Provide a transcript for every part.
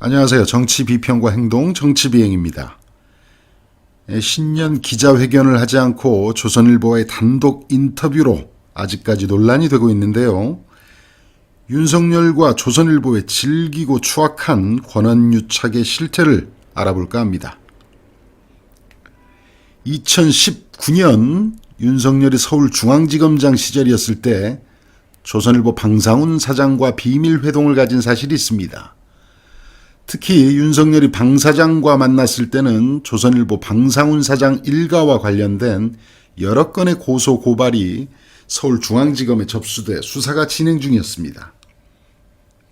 안녕하세요. 정치 비평과 행동 정치비행입니다. 신년 기자회견을 하지 않고 조선일보와의 단독 인터뷰로 아직까지 논란이 되고 있는데요. 윤석열과 조선일보의 질기고 추악한 권한유착의 실태를 알아볼까 합니다. 2019년 윤석열이 서울중앙지검장 시절이었을 때 조선일보 방상훈 사장과 비밀회동을 가진 사실이 있습니다. 특히 윤석열이 방 사장과 만났을 때는 조선일보 방상훈 사장 일가와 관련된 여러 건의 고소 고발이 서울중앙지검에 접수돼 수사가 진행 중이었습니다.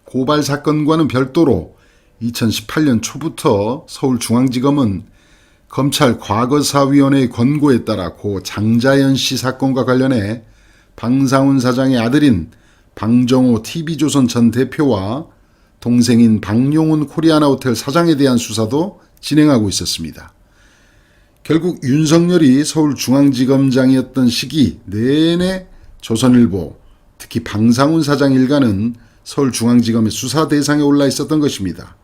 고발 사건과는 별도로 2018년 초부터 서울중앙지검은 검찰 과거사위원회의 권고에 따라 고 장자연 씨 사건과 관련해 방상훈 사장의 아들인 방정호 TV조선 전 대표와 동생인 방용훈 코리아나호텔 사장에 대한 수사도 진행하고 있었습니다. 결국 윤석열이 서울중앙지검장이었던 시기 내내 조선일보, 특히 방상훈 사장 일가는 서울중앙지검의 수사 대상에 올라 있었던 것입니다.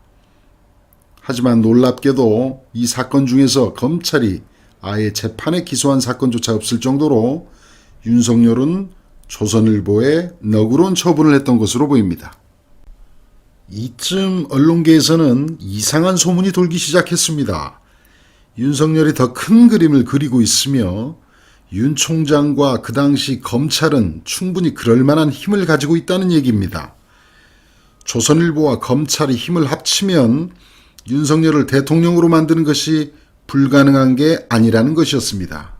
하지만 놀랍게도 이 사건 중에서 검찰이 아예 재판에 기소한 사건조차 없을 정도로 윤석열은 조선일보에 너그러운 처분을 했던 것으로 보입니다. 이쯤 언론계에서는 이상한 소문이 돌기 시작했습니다. 윤석열이 더 큰 그림을 그리고 있으며 윤 총장과 그 당시 검찰은 충분히 그럴 만한 힘을 가지고 있다는 얘기입니다. 조선일보와 검찰이 힘을 합치면 윤석열을 대통령으로 만드는 것이 불가능한 게 아니라는 것이었습니다.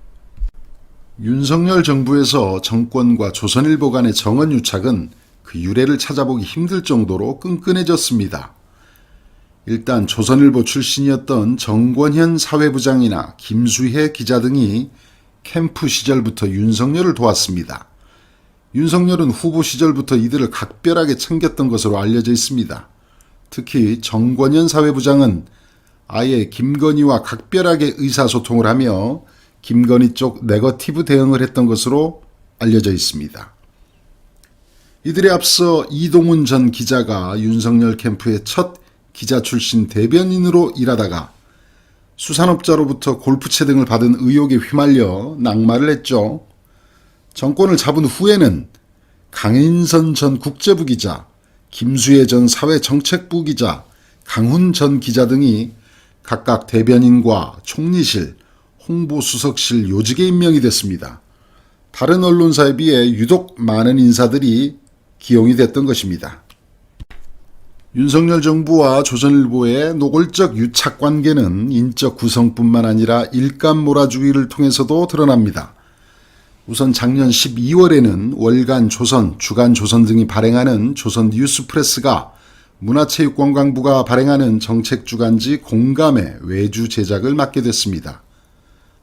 윤석열 정부에서 정권과 조선일보 간의 정언유착은 그 유래를 찾아보기 힘들 정도로 끈끈해졌습니다. 일단 조선일보 출신이었던 정권현 사회부장이나 김수혜 기자 등이 캠프 시절부터 윤석열을 도왔습니다. 윤석열은 후보 시절부터 이들을 각별하게 챙겼던 것으로 알려져 있습니다. 특히 정권현 사회부장은 아예 김건희와 각별하게 의사소통을 하며 김건희 쪽 네거티브 대응을 했던 것으로 알려져 있습니다. 이들에 앞서 이동훈 전 기자가 윤석열 캠프의 첫 기자 출신 대변인으로 일하다가 수산업자로부터 골프채 등을 받은 의혹에 휘말려 낙마를 했죠. 정권을 잡은 후에는 강인선 전 국제부 기자, 김수혜 전 사회정책부 기자, 강훈 전 기자 등이 각각 대변인과 총리실, 홍보수석실 요직에 임명이 됐습니다. 다른 언론사에 비해 유독 많은 인사들이 기용이 됐던 것입니다. 윤석열 정부와 조선일보의 노골적 유착관계는 인적 구성뿐만 아니라 일감 몰아주기를 통해서도 드러납니다. 우선 작년 12월에는 월간 조선, 주간 조선 등이 발행하는 조선 뉴스프레스가 문화체육관광부가 발행하는 정책주간지 공감의 외주 제작을 맡게 됐습니다.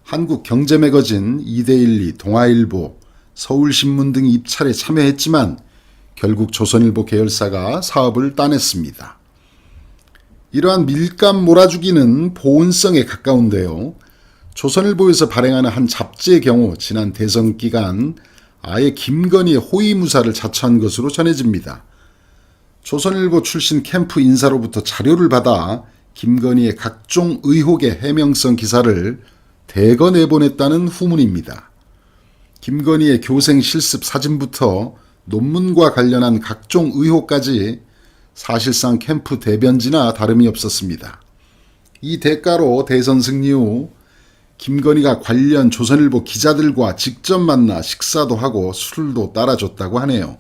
한국경제매거진, 이데일리, 동아일보, 서울신문 등이 입찰에 참여했지만 결국 조선일보 계열사가 사업을 따냈습니다. 이러한 밀감 몰아주기는 보온성에 가까운데요. 조선일보에서 발행하는 한 잡지의 경우 지난 대선 기간 아예 김건희의 호위무사를 자처한 것으로 전해집니다. 조선일보 출신 캠프 인사로부터 자료를 받아 김건희의 각종 의혹의 해명성 기사를 대거 내보냈다는 후문입니다. 김건희의 교생 실습 사진부터 논문과 관련한 각종 의혹까지 사실상 캠프 대변지나 다름이 없었습니다. 이 대가로 대선 승리 후 김건희가 관련 조선일보 기자들과 직접 만나 식사도 하고 술도 따라줬다고 하네요.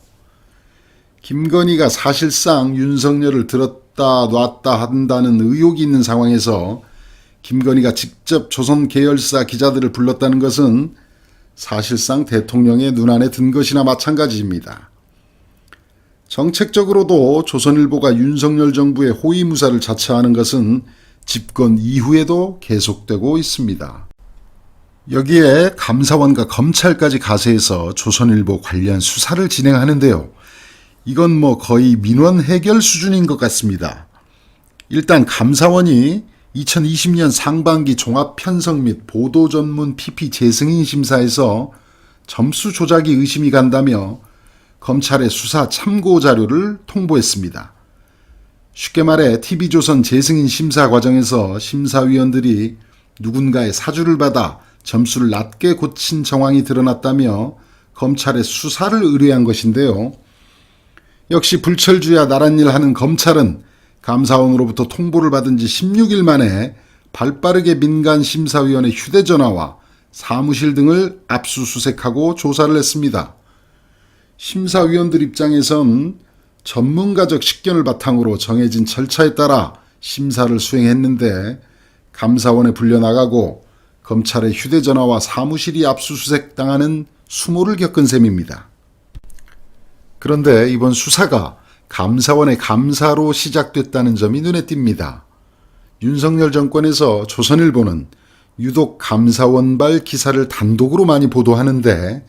김건희가 사실상 윤석열을 들었다 놨다 한다는 의혹이 있는 상황에서 김건희가 직접 조선 계열사 기자들을 불렀다는 것은 사실상 대통령의 눈안에 든 것이나 마찬가지입니다. 정책적으로도 조선일보가 윤석열 정부의 호위무사를 자처하는 것은 집권 이후에도 계속되고 있습니다. 여기에 감사원과 검찰까지 가세해서 조선일보 관련 수사를 진행하는데요. 이건 거의 민원 해결 수준인 것 같습니다. 일단 감사원이 2020년 상반기 종합편성 및 보도 전문 PP 재승인 심사에서 점수 조작이 의심이 간다며 검찰에 수사 참고 자료를 통보했습니다. 쉽게 말해 TV조선 재승인 심사 과정에서 심사위원들이 누군가의 사주를 받아 점수를 낮게 고친 정황이 드러났다며 검찰에 수사를 의뢰한 것인데요. 역시 불철주야 나란 일 하는 검찰은 감사원으로부터 통보를 받은 지 16일 만에 발빠르게 민간 심사위원의 휴대전화와 사무실 등을 압수수색하고 조사를 했습니다. 심사위원들 입장에선 전문가적 식견을 바탕으로 정해진 절차에 따라 심사를 수행했는데 감사원에 불려나가고 검찰의 휴대전화와 사무실이 압수수색당하는 수모를 겪은 셈입니다. 그런데 이번 수사가 감사원의 감사로 시작됐다는 점이 눈에 띕니다. 윤석열 정권에서 조선일보는 유독 감사원발 기사를 단독으로 많이 보도하는데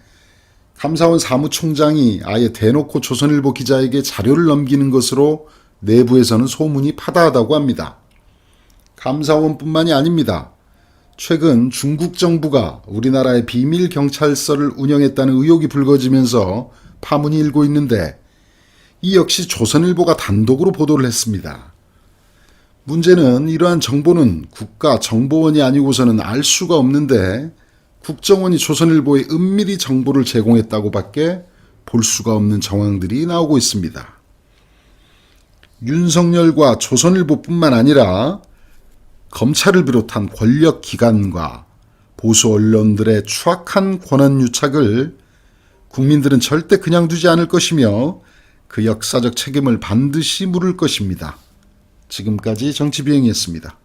감사원 사무총장이 아예 대놓고 조선일보 기자에게 자료를 넘기는 것으로 내부에서는 소문이 파다하다고 합니다. 감사원뿐만이 아닙니다. 최근 중국 정부가 우리나라의 비밀 경찰서를 운영했다는 의혹이 불거지면서 파문이 일고 있는데 이 역시 조선일보가 단독으로 보도를 했습니다. 문제는 이러한 정보는 국가정보원이 아니고서는 알 수가 없는데 국정원이 조선일보에 은밀히 정보를 제공했다고 밖에 볼 수가 없는 정황들이 나오고 있습니다. 윤석열과 조선일보뿐만 아니라 검찰을 비롯한 권력기관과 보수 언론들의 추악한 권한 유착을 국민들은 절대 그냥 두지 않을 것이며 그 역사적 책임을 반드시 물을 것입니다. 지금까지 정치비행이었습니다.